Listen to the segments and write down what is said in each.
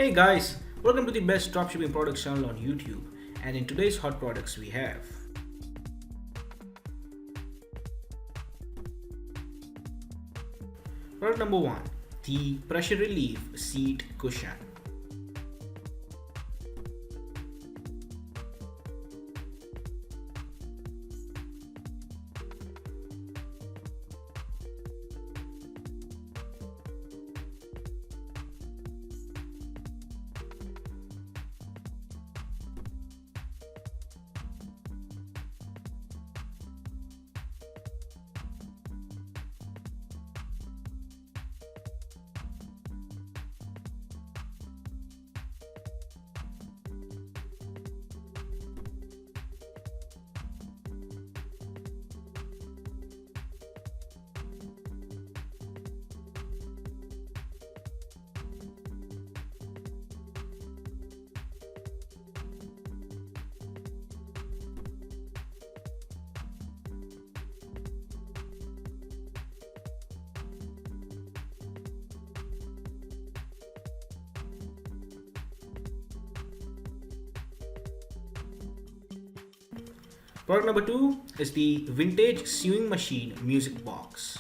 Hey guys, welcome to the best dropshipping products channel on YouTube. And in today's hot products we have product number 1, the pressure relief seat cushion. Product number 2 is the vintage sewing machine music box.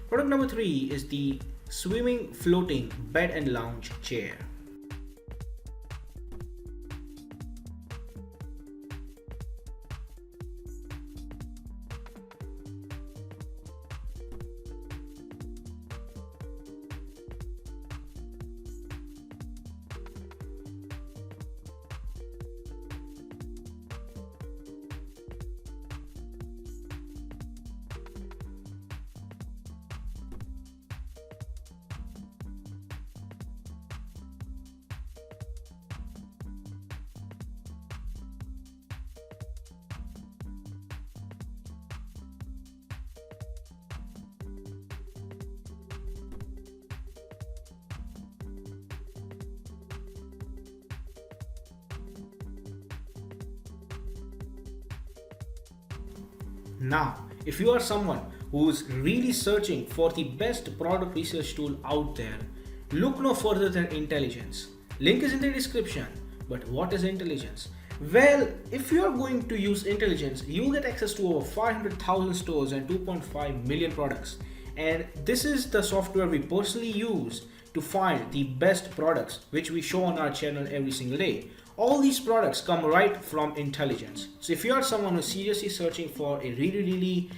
Product number 3 is the swimming floating bed and lounge chair. Now, if you are someone who's really searching for the best product research tool out there, look no further than Intelligence. Link is in the description. But what is Intelligence? Well, if you are going to use Intelligence, you'll get access to over 500,000 stores and 2.5 million products. And this is the software we personally use to find the best products which we show on our channel every single day. All these products come right from Intelligence. So if you are someone who's seriously searching for a really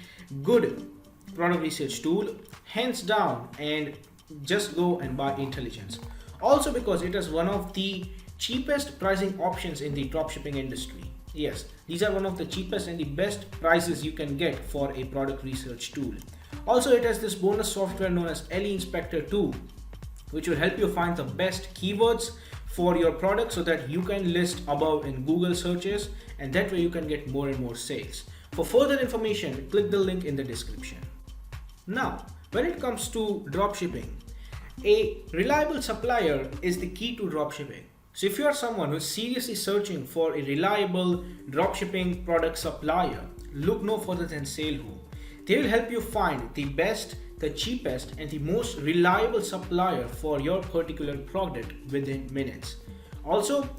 good product research tool, hands down, and just go and buy Intelligence. Also because it is one of the cheapest pricing options in the dropshipping industry. Yes, these are one of the cheapest and the best prices you can get for a product research tool. Also, it has this bonus software known as LE Inspector 2, which will help you find the best keywords for your product so that you can list above in Google searches, and that way you can get more and more sales. For further information, click the link in the description. Now, when it comes to dropshipping, a reliable supplier is the key to dropshipping. So if you are someone who is seriously searching for a reliable dropshipping product supplier, look no further than SaleWho. They will help you find the best, the cheapest, and the most reliable supplier for your particular product within minutes. Also,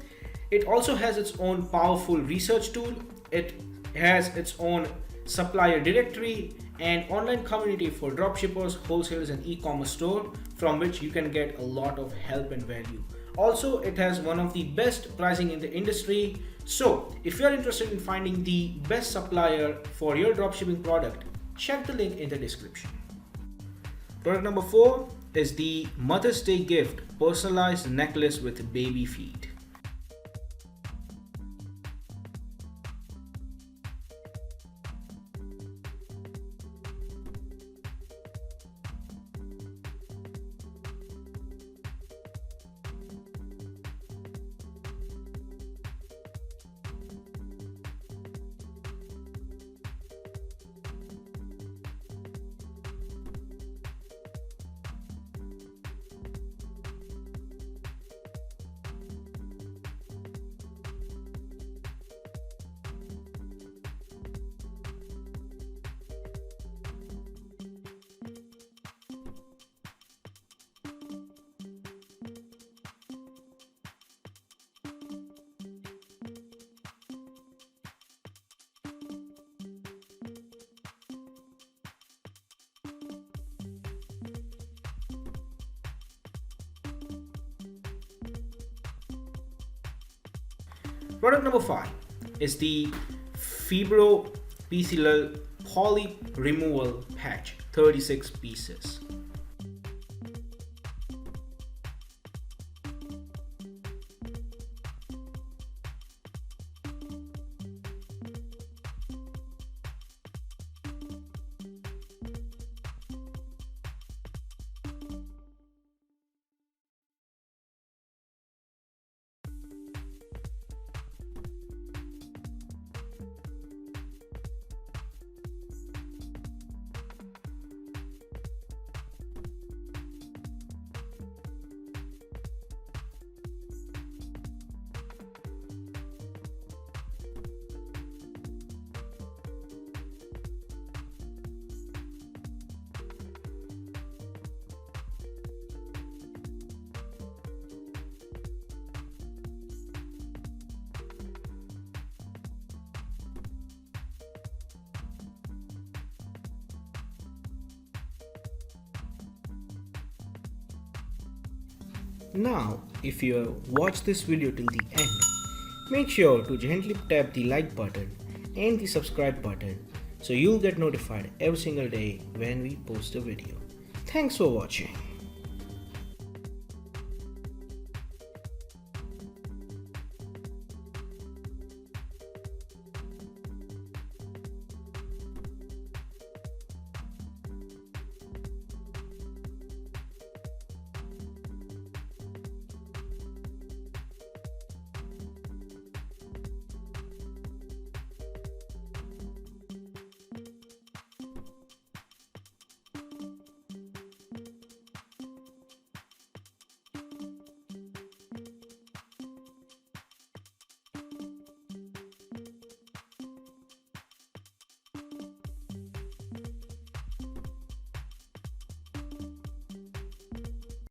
it also has its own powerful research tool. It has its own supplier directory and online community for dropshippers, wholesalers, and e-commerce store from which you can get a lot of help and value. Also, it has one of the best pricing in the industry. So if you are interested in finding the best supplier for your dropshipping product, check the link in the description. Product number 4 is the Mother's Day gift personalized necklace with baby feet. Product number 5 is the fibrophysial polyp removal patch, 36 pieces. Now, if you watch this video till the end, make sure to gently tap the like button and the subscribe button so you'll get notified every single day when we post a video. Thanks for watching.